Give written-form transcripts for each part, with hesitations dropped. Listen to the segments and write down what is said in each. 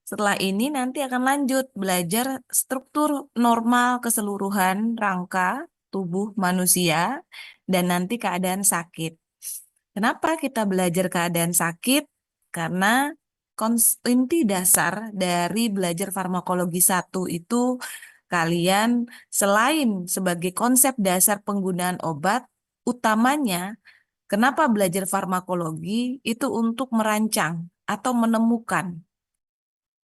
Setelah ini nanti akan lanjut belajar struktur normal keseluruhan rangka tubuh manusia dan nanti keadaan sakit. Kenapa kita belajar keadaan sakit? Karena inti dasar dari belajar farmakologi satu itu kalian selain sebagai konsep dasar penggunaan obat, utamanya kenapa belajar farmakologi itu untuk merancang atau menemukan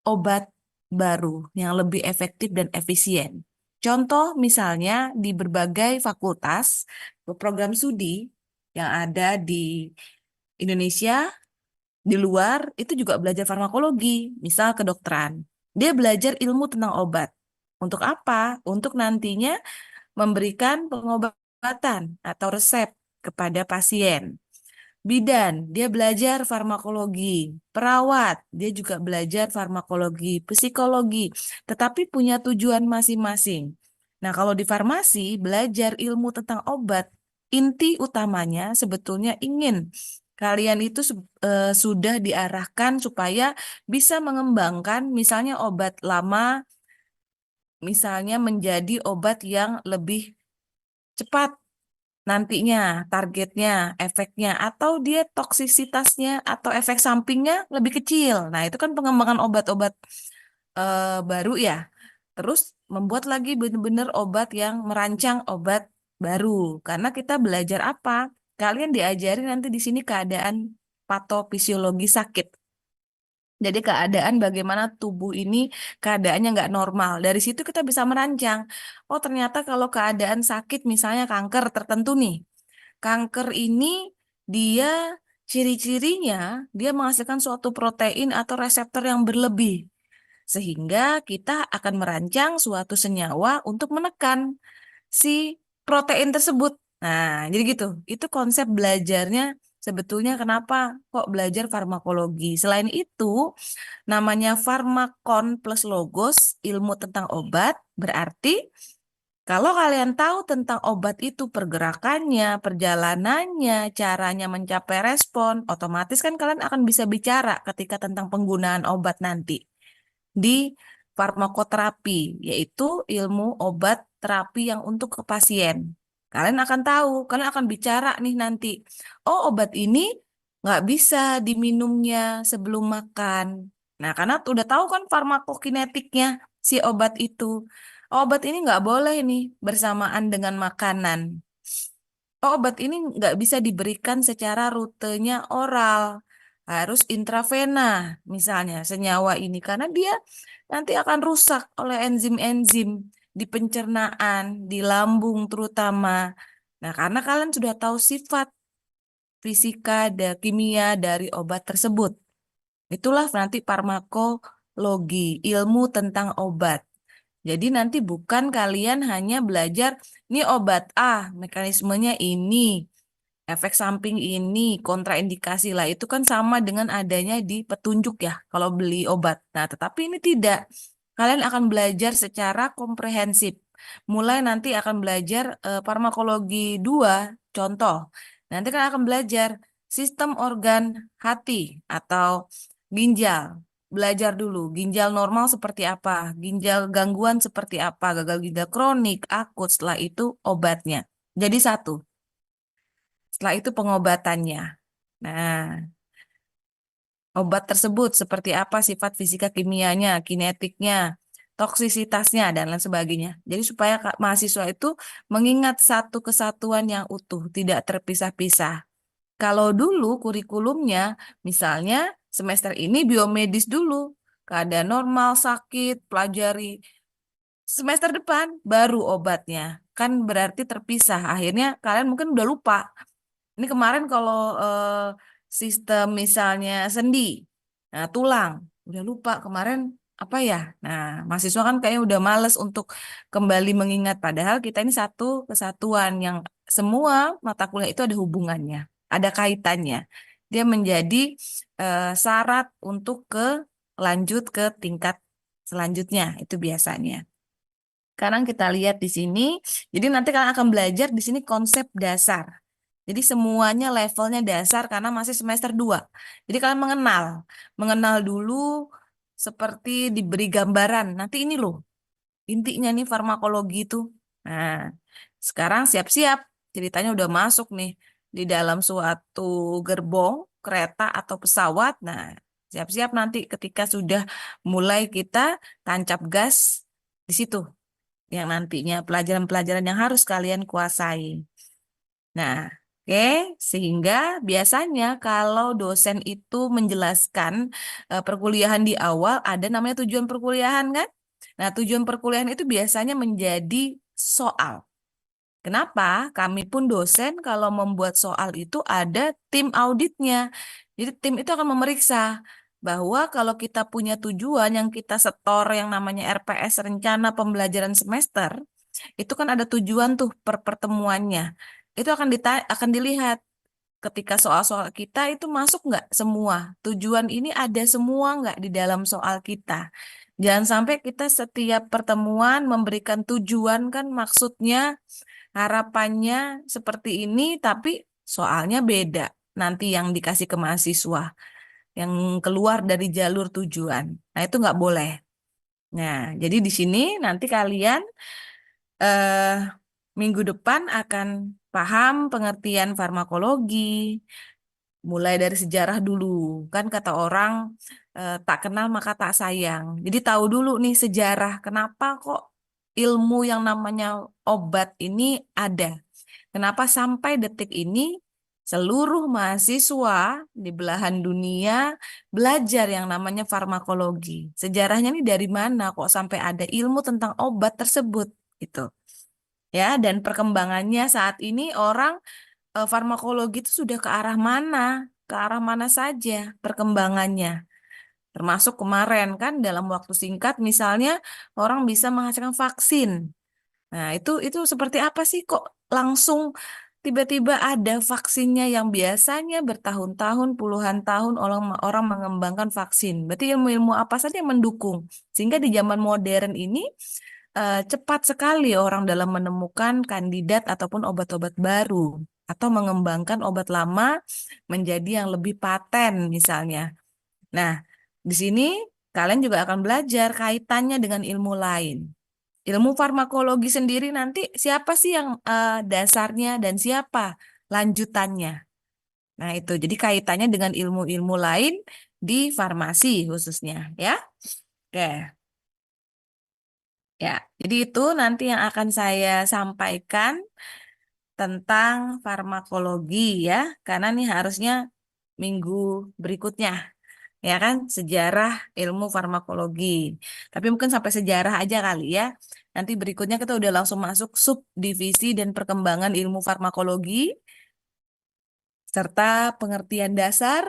obat baru yang lebih efektif dan efisien. Contoh misalnya di berbagai fakultas, program studi yang ada di Indonesia, di luar itu juga belajar farmakologi, misal kedokteran. Dia belajar ilmu tentang obat. Untuk apa? Untuk nantinya memberikan pengobatan atau resep kepada pasien. Bidan, dia belajar farmakologi. Perawat, dia juga belajar farmakologi, psikologi, tetapi punya tujuan masing-masing. Nah, kalau di farmasi, belajar ilmu tentang obat, inti utamanya sebetulnya ingin kalian itu sudah diarahkan supaya bisa mengembangkan misalnya obat lama, misalnya menjadi obat yang lebih cepat nantinya targetnya, efeknya, atau dia toksisitasnya atau efek sampingnya lebih kecil. Nah, itu kan pengembangan obat-obat baru ya. Terus membuat lagi benar-benar obat yang merancang obat baru. Karena kita belajar apa? Kalian diajari nanti di sini keadaan patofisiologi sakit. Jadi keadaan bagaimana tubuh ini keadaannya nggak normal. Dari situ kita bisa merancang. Oh ternyata kalau keadaan sakit misalnya kanker tertentu nih. Kanker ini dia ciri-cirinya dia menghasilkan suatu protein atau reseptor yang berlebih. Sehingga kita akan merancang suatu senyawa untuk menekan si protein tersebut. Nah, jadi gitu. Itu konsep belajarnya sebetulnya kenapa kok belajar farmakologi. Selain itu, namanya farmakon plus logos, ilmu tentang obat, berarti kalau kalian tahu tentang obat itu pergerakannya, perjalanannya, caranya mencapai respon, otomatis kan kalian akan bisa bicara ketika tentang penggunaan obat nanti di farmakoterapi, yaitu ilmu obat terapi yang untuk ke pasien. Kalian akan tahu, kalian akan bicara nih nanti, oh obat ini nggak bisa diminumnya sebelum makan. Nah, karena udah tahu kan farmakokinetiknya si obat itu. Oh, obat ini nggak boleh nih bersamaan dengan makanan. Oh, obat ini nggak bisa diberikan secara rutenya oral, harus intravena misalnya senyawa ini karena dia nanti akan rusak oleh enzim-enzim di pencernaan, di lambung terutama. Nah, karena kalian sudah tahu sifat fisika dan kimia dari obat tersebut. Itulah nanti farmakologi, ilmu tentang obat. Jadi nanti bukan kalian hanya belajar, ini obat A, mekanismenya ini, efek samping ini, kontraindikasi lah. Itu kan sama dengan adanya di petunjuk ya, kalau beli obat. Nah, tetapi ini tidak. Kalian akan belajar secara komprehensif. Mulai nanti akan belajar farmakologi 2, contoh. Nanti kan akan belajar sistem organ hati atau ginjal. Belajar dulu, ginjal normal seperti apa, ginjal gangguan seperti apa, gagal ginjal kronik, akut, setelah itu obatnya. Jadi satu. Setelah itu pengobatannya. Nah, obat tersebut seperti apa sifat fisika kimianya, kinetiknya, toksisitasnya, dan lain sebagainya. Jadi supaya mahasiswa itu mengingat satu kesatuan yang utuh, tidak terpisah-pisah. Kalau dulu kurikulumnya, misalnya semester ini biomedis dulu, keadaan normal, sakit, pelajari. Semester depan baru obatnya. Kan berarti terpisah. Akhirnya kalian mungkin udah lupa. Ini kemarin kalau sistem misalnya sendi, nah tulang, udah lupa kemarin apa ya. Nah, mahasiswa kan kayaknya udah males untuk kembali mengingat. Padahal kita ini satu kesatuan yang semua mata kuliah itu ada hubungannya, ada kaitannya. Dia menjadi syarat untuk lanjut ke tingkat selanjutnya, itu biasanya. Sekarang kita lihat di sini. Jadi nanti kalian akan belajar di sini konsep dasar. Jadi semuanya levelnya dasar karena masih semester 2. Jadi kalian mengenal. Mengenal dulu seperti diberi gambaran. Nanti ini loh, intinya nih farmakologi itu. Nah, sekarang siap-siap. Ceritanya udah masuk nih di dalam suatu gerbong kereta atau pesawat. Nah, siap-siap nanti ketika sudah mulai kita tancap gas di situ. Yang nantinya pelajaran-pelajaran yang harus kalian kuasai. Nah, oke, sehingga biasanya kalau dosen itu menjelaskan perkuliahan di awal, ada namanya tujuan perkuliahan kan? Nah, tujuan perkuliahan itu biasanya menjadi soal. Kenapa? Kami pun dosen kalau membuat soal itu ada tim auditnya. Jadi tim itu akan memeriksa bahwa kalau kita punya tujuan yang kita setor yang namanya RPS, Rencana Pembelajaran Semester, itu kan ada tujuan tuh per pertemuannya. Itu akan dilihat ketika soal-soal kita itu masuk nggak semua. Tujuan ini ada semua nggak di dalam soal kita. Jangan sampai kita setiap pertemuan memberikan tujuan kan maksudnya harapannya seperti ini tapi soalnya beda. Nanti yang dikasih ke mahasiswa yang keluar dari jalur tujuan. Nah, itu nggak boleh. Nah, jadi di sini nanti kalian eh, minggu depan akan paham pengertian farmakologi, mulai dari sejarah dulu. Kan kata orang tak kenal maka tak sayang. Jadi tahu dulu nih sejarah kenapa kok ilmu yang namanya obat ini ada. Kenapa sampai detik ini seluruh mahasiswa di belahan dunia belajar yang namanya farmakologi. Sejarahnya ini dari mana kok sampai ada ilmu tentang obat tersebut gitu. Ya, dan perkembangannya saat ini orang farmakologi itu sudah ke arah mana saja perkembangannya. Termasuk kemarin kan dalam waktu singkat misalnya orang bisa menghasilkan vaksin. Nah, itu seperti apa sih kok langsung tiba-tiba ada vaksinnya yang biasanya bertahun-tahun, puluhan tahun orang orang mengembangkan vaksin. Berarti ilmu-ilmu apa saja yang mendukung. Sehingga di zaman modern ini cepat sekali orang dalam menemukan kandidat ataupun obat-obat baru atau mengembangkan obat lama menjadi yang lebih paten misalnya. Nah, di sini kalian juga akan belajar kaitannya dengan ilmu lain. Ilmu farmakologi sendiri nanti siapa sih yang dasarnya dan siapa lanjutannya. Nah, itu jadi kaitannya dengan ilmu-ilmu lain di farmasi khususnya ya. Oke. Ya, jadi itu nanti yang akan saya sampaikan tentang farmakologi ya, karena nih harusnya minggu berikutnya, ya kan, sejarah ilmu farmakologi. Tapi mungkin sampai sejarah aja kali ya. Nanti berikutnya kita udah langsung masuk subdivisi dan perkembangan ilmu farmakologi, serta pengertian dasar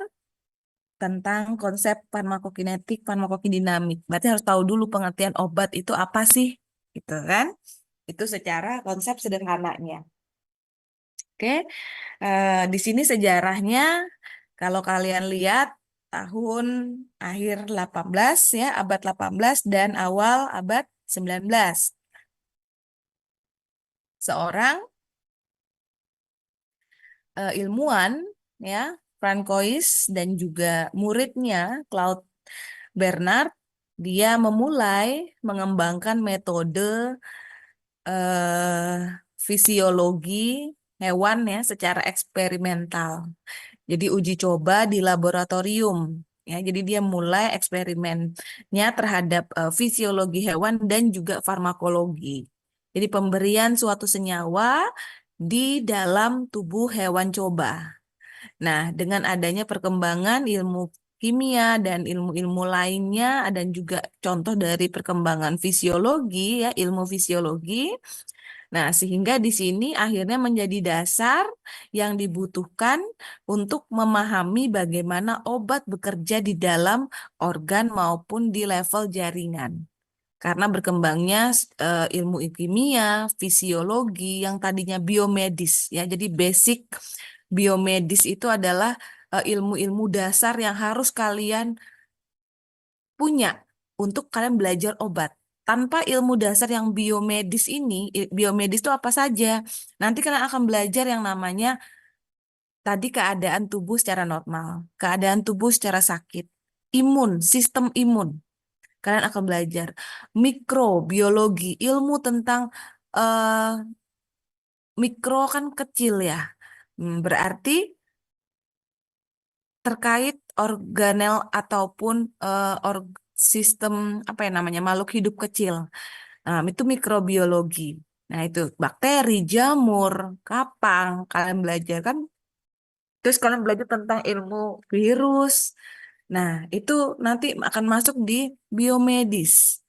tentang konsep farmakokinetik, farmakodinamik. Berarti harus tahu dulu pengertian obat itu apa sih, gitu kan? Itu secara konsep sederhananya. Oke, di sini sejarahnya kalau kalian lihat tahun akhir 18 ya, abad 18 dan awal abad 19. Seorang ilmuwan ya, Francois dan juga muridnya Claude Bernard, dia memulai mengembangkan metode eh, fisiologi hewan ya secara eksperimental. Jadi uji coba di laboratorium. Ya, jadi dia mulai eksperimennya terhadap fisiologi hewan dan juga farmakologi. Jadi pemberian suatu senyawa di dalam tubuh hewan coba. Nah, dengan adanya perkembangan ilmu kimia dan ilmu-ilmu lainnya dan juga contoh dari perkembangan fisiologi ya, ilmu fisiologi. Nah, sehingga di sini akhirnya menjadi dasar yang dibutuhkan untuk memahami bagaimana obat bekerja di dalam organ maupun di level jaringan. Karena berkembangnya ilmu kimia, fisiologi yang tadinya biomedis ya. Jadi basic biomedis itu adalah ilmu-ilmu dasar yang harus kalian punya untuk kalian belajar obat. Tanpa ilmu dasar yang biomedis ini, biomedis itu apa saja? Nanti kalian akan belajar yang namanya tadi keadaan tubuh secara normal, keadaan tubuh secara sakit, imun, sistem imun. kalian akan belajar mikrobiologi, ilmu tentang eh, mikro kan kecil ya. Berarti terkait organel ataupun sistem apa ya namanya makhluk hidup kecil. Itu mikrobiologi. Nah, itu bakteri, jamur, kapang, kalian belajar kan. Terus kalian belajar tentang ilmu virus. Nah, itu nanti akan masuk di biomedis.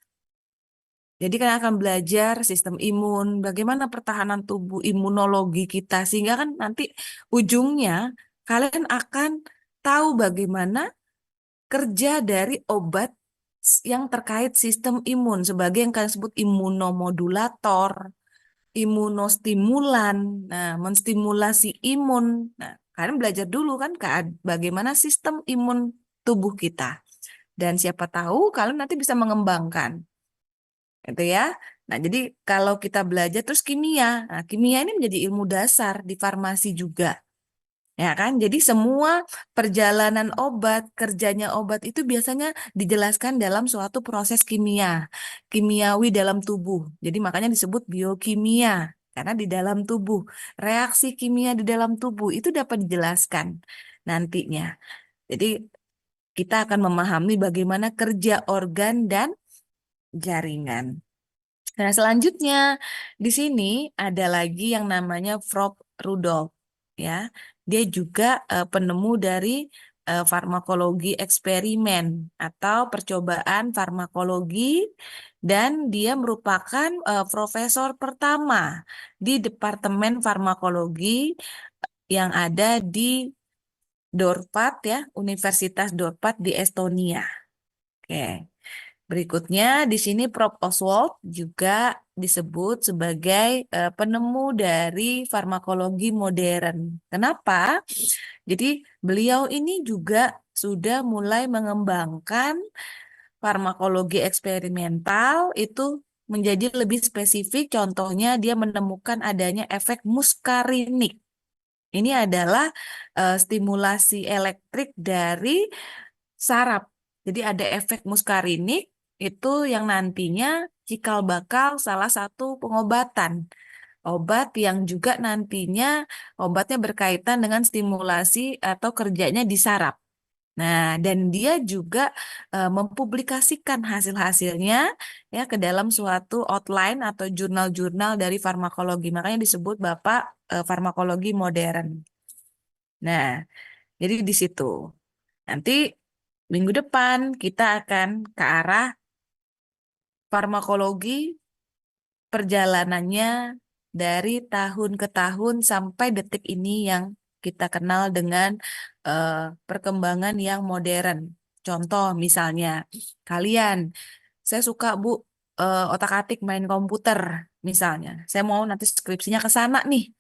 Jadi kalian akan belajar sistem imun, bagaimana pertahanan tubuh, imunologi kita, sehingga kan nanti ujungnya kalian akan tahu bagaimana kerja dari obat yang terkait sistem imun sebagai yang kalian sebut imunomodulator, imunostimulan, nah menstimulasi imun. Nah, kalian belajar dulu kan bagaimana sistem imun tubuh kita. Dan siapa tahu kalian nanti bisa mengembangkan, gitu ya. Nah, jadi kalau kita belajar terus kimia, nah, kimia ini menjadi ilmu dasar di farmasi juga. Ya kan? Jadi semua perjalanan obat, kerjanya obat itu biasanya dijelaskan dalam suatu proses kimia, kimiawi dalam tubuh. Jadi makanya disebut biokimia, karena di dalam tubuh, reaksi kimia di dalam tubuh itu dapat dijelaskan nantinya. Jadi kita akan memahami bagaimana kerja organ dan jaringan. Nah, selanjutnya di sini ada lagi yang namanya Frog Rudolph, ya. Dia juga penemu dari farmakologi eksperimen atau percobaan farmakologi, dan dia merupakan profesor pertama di Departemen Farmakologi yang ada di Dorpat ya, Universitas Dorpat di Estonia. Oke. Berikutnya di sini Prof. Oswald juga disebut sebagai penemu dari farmakologi modern. Kenapa? Jadi beliau ini juga sudah mulai mengembangkan farmakologi eksperimental itu menjadi lebih spesifik. Contohnya dia menemukan adanya efek muskarinik. Ini adalah stimulasi elektrik dari saraf. Jadi ada efek muskarinik itu yang nantinya cikal bakal salah satu pengobatan. Obat yang juga nantinya obatnya berkaitan dengan stimulasi atau kerjanya di saraf. Nah, dan dia juga mempublikasikan hasil-hasilnya ya ke dalam suatu outline atau jurnal-jurnal dari farmakologi. Makanya disebut Bapak farmakologi modern. Nah, jadi di situ. Nanti minggu depan kita akan ke arah farmakologi perjalanannya dari tahun ke tahun sampai detik ini yang kita kenal dengan eh, perkembangan yang modern. Contoh misalnya, kalian, saya suka Bu otak-atik main komputer misalnya. Saya mau nanti skripsinya ke sana nih.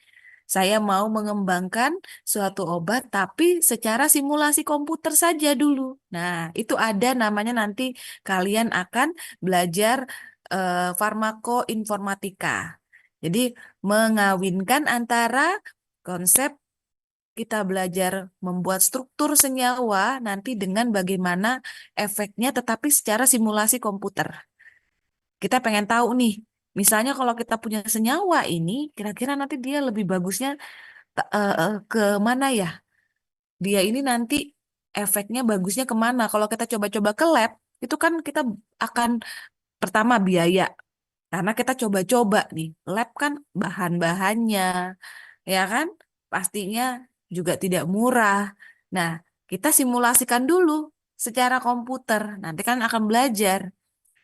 Saya mau mengembangkan suatu obat, tapi secara simulasi komputer saja dulu. Nah, itu ada namanya nanti kalian akan belajar farmakoinformatika. Jadi, mengawinkan antara konsep kita belajar membuat struktur senyawa nanti dengan bagaimana efeknya, tetapi secara simulasi komputer. Kita pengen tahu nih, misalnya kalau kita punya senyawa ini, kira-kira nanti dia lebih bagusnya ke mana ya? Dia ini nanti efeknya bagusnya kemana? Kalau kita coba-coba ke lab, itu kan kita akan pertama biaya. Karena kita coba-coba nih, lab kan bahan-bahannya, ya kan? Pastinya juga tidak murah. Nah, kita simulasikan dulu secara komputer. Nanti kan akan belajar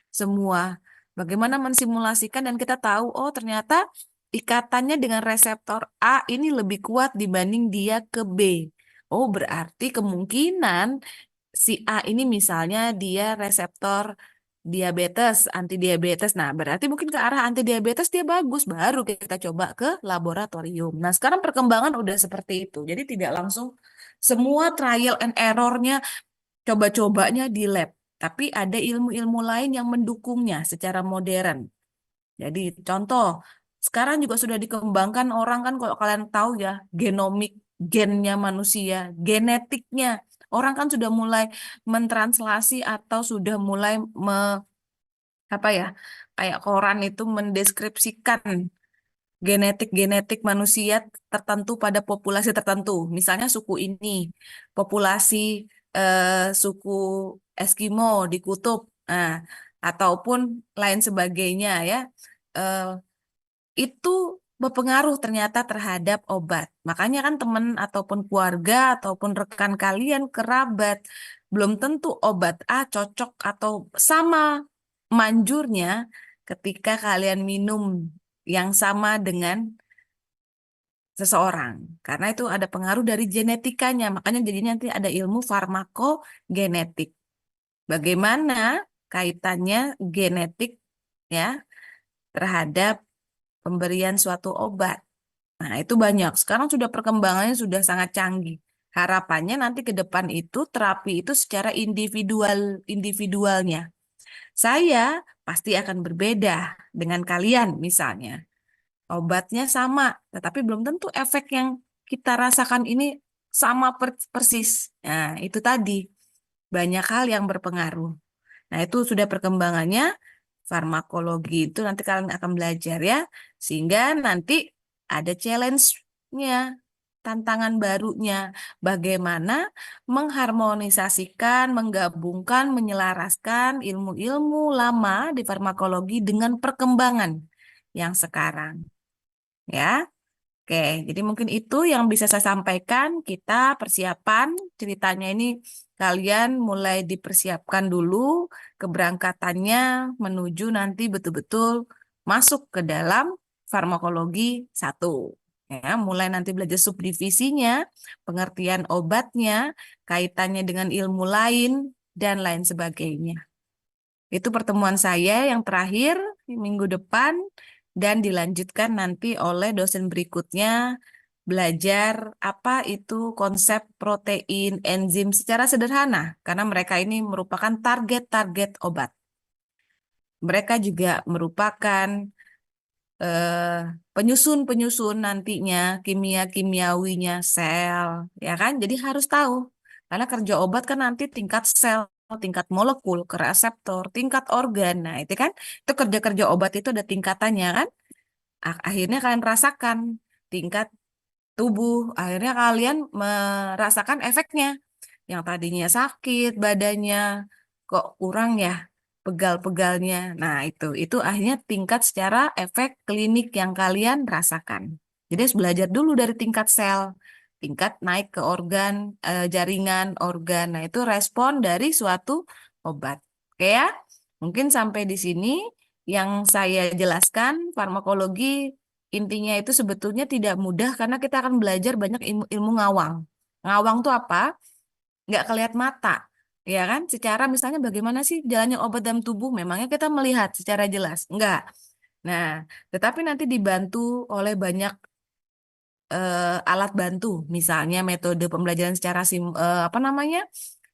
semua. Bagaimana mensimulasikan dan kita tahu, oh ternyata ikatannya dengan reseptor A ini lebih kuat dibanding dia ke B. Oh berarti kemungkinan si A ini misalnya dia reseptor diabetes, anti diabetes. Nah berarti mungkin ke arah anti diabetes dia bagus. Baru kita coba ke laboratorium. Nah sekarang perkembangan udah seperti itu. Jadi tidak langsung semua trial and errornya coba-cobanya di lab. Tapi ada ilmu-ilmu lain yang mendukungnya secara modern. Jadi contoh, sekarang juga sudah dikembangkan orang kan kalau kalian tahu ya, genomik, gennya manusia, genetiknya. Orang kan sudah mulai mentranslasi atau sudah mulai apa ya, kayak koran itu mendeskripsikan genetik-genetik manusia tertentu pada populasi tertentu. Misalnya suku ini, populasi suku Eskimo di kutub, nah, ataupun lain sebagainya ya. Eh, itu berpengaruh ternyata terhadap obat. Makanya kan teman ataupun keluarga ataupun rekan kalian, kerabat, belum tentu obat A cocok atau sama manjurnya ketika kalian minum yang sama dengan seseorang. Karena itu ada pengaruh dari genetikanya. Makanya jadinya nanti ada ilmu farmakogenetik. Bagaimana kaitannya genetik ya terhadap pemberian suatu obat. Nah, itu banyak. Sekarang sudah perkembangannya sudah sangat canggih. Harapannya nanti ke depan itu terapi itu secara individualnya. Saya pasti akan berbeda dengan kalian misalnya. Obatnya sama, tetapi belum tentu efek yang kita rasakan ini sama persis. Nah, itu tadi banyak hal yang berpengaruh. Nah, itu sudah perkembangannya farmakologi itu nanti kalian akan belajar ya. Sehingga nanti ada challenge-nya, tantangan barunya. Bagaimana mengharmonisasikan, menggabungkan, menyelaraskan ilmu-ilmu lama di farmakologi dengan perkembangan yang sekarang. Ya. Oke, jadi mungkin itu yang bisa saya sampaikan. Kita persiapan ceritanya ini kalian mulai dipersiapkan dulu keberangkatannya menuju nanti betul-betul masuk ke dalam farmakologi satu. Ya, mulai nanti belajar subdivisinya, pengertian obatnya, kaitannya dengan ilmu lain, dan lain sebagainya. Itu pertemuan saya yang terakhir minggu depan dan dilanjutkan nanti oleh dosen berikutnya belajar apa itu konsep protein, enzim secara sederhana karena mereka ini merupakan target-target obat. Mereka juga merupakan eh, penyusun-penyusun nantinya kimia-kimiawinya sel, ya kan? Jadi harus tahu karena kerja obat kan nanti tingkat sel, tingkat molekul, ke reseptor, tingkat organ. Nah, itu kan itu kerja-kerja obat itu ada tingkatannya kan? Akhirnya kalian rasakan tingkat tubuh, akhirnya kalian merasakan efeknya. Yang tadinya sakit badannya kok kurang ya pegal-pegalnya. Nah, itu akhirnya tingkat secara efek klinik yang kalian rasakan. Jadi harus belajar dulu dari tingkat sel, tingkat naik ke organ, jaringan organ. Nah, itu respon dari suatu obat. Oke ya? Mungkin sampai di sini yang saya jelaskan farmakologi intinya itu sebetulnya tidak mudah karena kita akan belajar banyak ilmu, ilmu ngawang. Ngawang tuh apa? Nggak kelihatan mata, ya kan? Secara misalnya bagaimana sih jalannya obat dalam tubuh? Memangnya kita melihat secara jelas? Enggak. Nah, tetapi nanti dibantu oleh banyak alat bantu, misalnya metode pembelajaran secara apa namanya?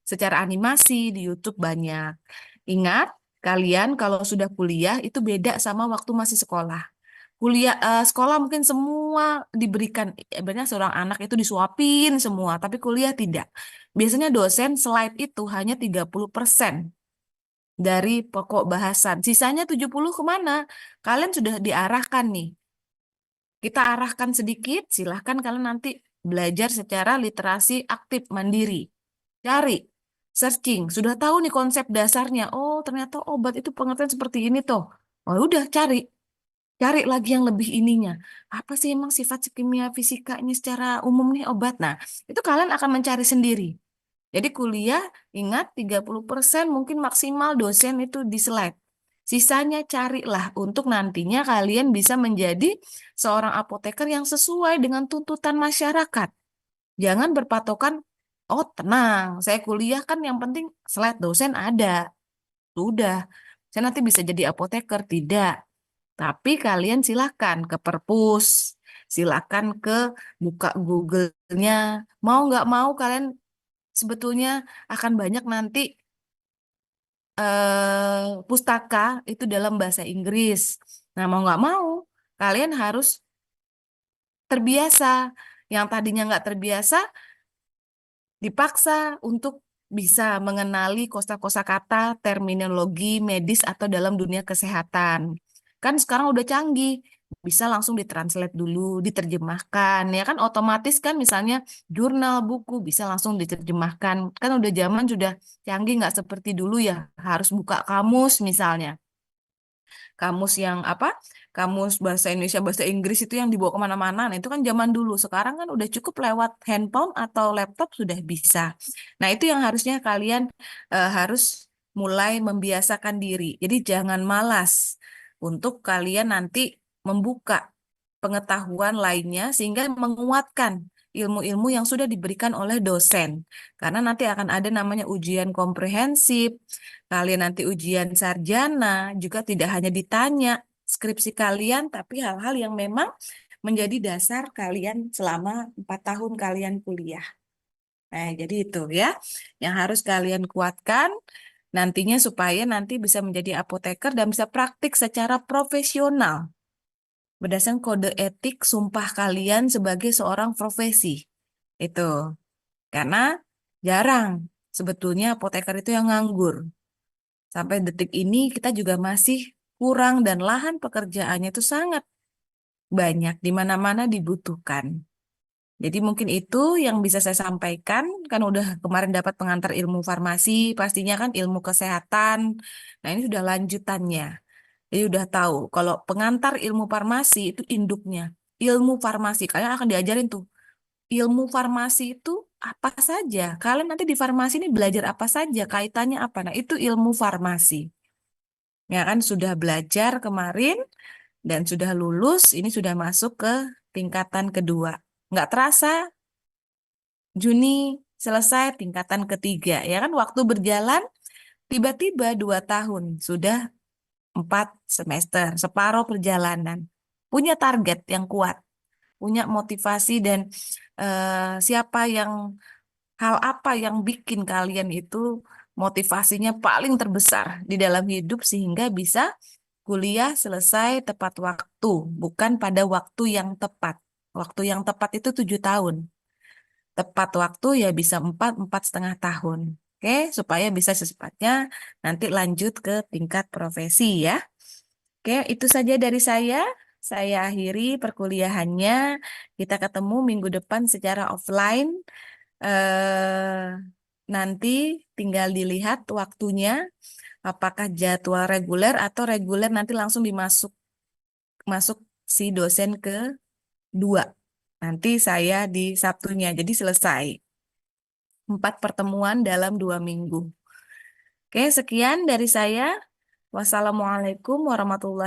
Secara animasi di YouTube banyak. Ingat, kalian kalau sudah kuliah itu beda sama waktu masih sekolah. Kuliah sekolah mungkin semua diberikan sebenarnya seorang anak itu disuapin semua, tapi kuliah tidak. Biasanya dosen slide itu hanya 30% dari pokok bahasan. Sisanya 70 kemana? Kalian sudah diarahkan nih. Kita arahkan sedikit, silahkan kalian nanti belajar secara literasi aktif mandiri. Cari, searching, sudah tahu nih konsep dasarnya. Oh, ternyata obat itu pengertian seperti ini toh. Oh, udah cari. Cari lagi yang lebih ininya. Apa sih emang sifat kimia fisikanya secara umum nih obat? Nah, itu kalian akan mencari sendiri. Jadi kuliah, ingat 30% mungkin maksimal dosen itu di slide. Sisanya carilah untuk nantinya kalian bisa menjadi seorang apoteker yang sesuai dengan tuntutan masyarakat. Jangan berpatokan, oh tenang, saya kuliah kan yang penting slide dosen ada. Sudah, saya nanti bisa jadi apoteker. Tidak. Tapi kalian silakan ke perpus, silakan ke buka Google-nya. Mau nggak mau kalian sebetulnya akan banyak nanti pustaka itu dalam bahasa Inggris. Nah, mau nggak mau kalian harus terbiasa. Yang tadinya nggak terbiasa, dipaksa untuk bisa mengenali kosakata, terminologi medis atau dalam dunia kesehatan. Kan sekarang udah canggih, bisa langsung ditranslate dulu, diterjemahkan, ya kan otomatis kan misalnya jurnal, buku bisa langsung diterjemahkan. Kan udah zaman sudah canggih, nggak seperti dulu ya, harus buka kamus misalnya kamus yang apa? Kamus bahasa Indonesia, bahasa Inggris itu yang dibawa kemana-mana. Nah, itu kan zaman dulu. Sekarang kan udah cukup lewat handphone atau laptop sudah bisa. Nah, itu yang harusnya kalian harus mulai membiasakan diri. Jadi jangan malas untuk kalian nanti membuka pengetahuan lainnya sehingga menguatkan ilmu-ilmu yang sudah diberikan oleh dosen. Karena nanti akan ada namanya ujian komprehensif, kalian nanti ujian sarjana, juga tidak hanya ditanya skripsi kalian, tapi hal-hal yang memang menjadi dasar kalian selama 4 tahun kalian kuliah. Nah, jadi itu ya, yang harus kalian kuatkan nantinya supaya nanti bisa menjadi apoteker dan bisa praktik secara profesional berdasarkan kode etik sumpah kalian sebagai seorang profesi. Itu. Karena jarang sebetulnya apoteker itu yang nganggur. Sampai detik ini kita juga masih kurang dan lahan pekerjaannya itu sangat banyak, di mana-mana dibutuhkan. Jadi mungkin itu yang bisa saya sampaikan, kan udah kemarin dapat pengantar ilmu farmasi, pastinya kan ilmu kesehatan. Nah ini sudah lanjutannya. Jadi udah tahu kalau pengantar ilmu farmasi itu induknya. Ilmu farmasi, kalian akan diajarin tuh. Ilmu farmasi itu apa saja? Kalian nanti di farmasi ini belajar apa saja? Kaitannya apa? Nah, itu ilmu farmasi. Ya kan sudah belajar kemarin dan sudah lulus, ini sudah masuk ke tingkatan kedua. Nggak terasa, Juni selesai tingkatan ketiga. Ya kan waktu berjalan, tiba-tiba 2 tahun, sudah 4 semester, separuh perjalanan. Punya target yang kuat, punya motivasi dan siapa yang, hal apa yang bikin kalian itu motivasinya paling terbesar di dalam hidup sehingga bisa kuliah selesai tepat waktu, bukan pada waktu yang tepat. Waktu yang tepat itu 7 tahun. Tepat waktu ya bisa 4, 4,5 tahun. Oke, supaya bisa secepatnya nanti lanjut ke tingkat profesi ya. Oke, itu saja dari saya. Saya akhiri perkuliahannya. Kita ketemu minggu depan secara offline. Nanti tinggal dilihat waktunya, apakah jadwal reguler atau reguler nanti langsung dimasuk masuk si dosen kedua. Nanti saya di Sabtunya, jadi selesai 4 pertemuan dalam 2 minggu. Oke, sekian dari saya. Wassalamualaikum warahmatullahi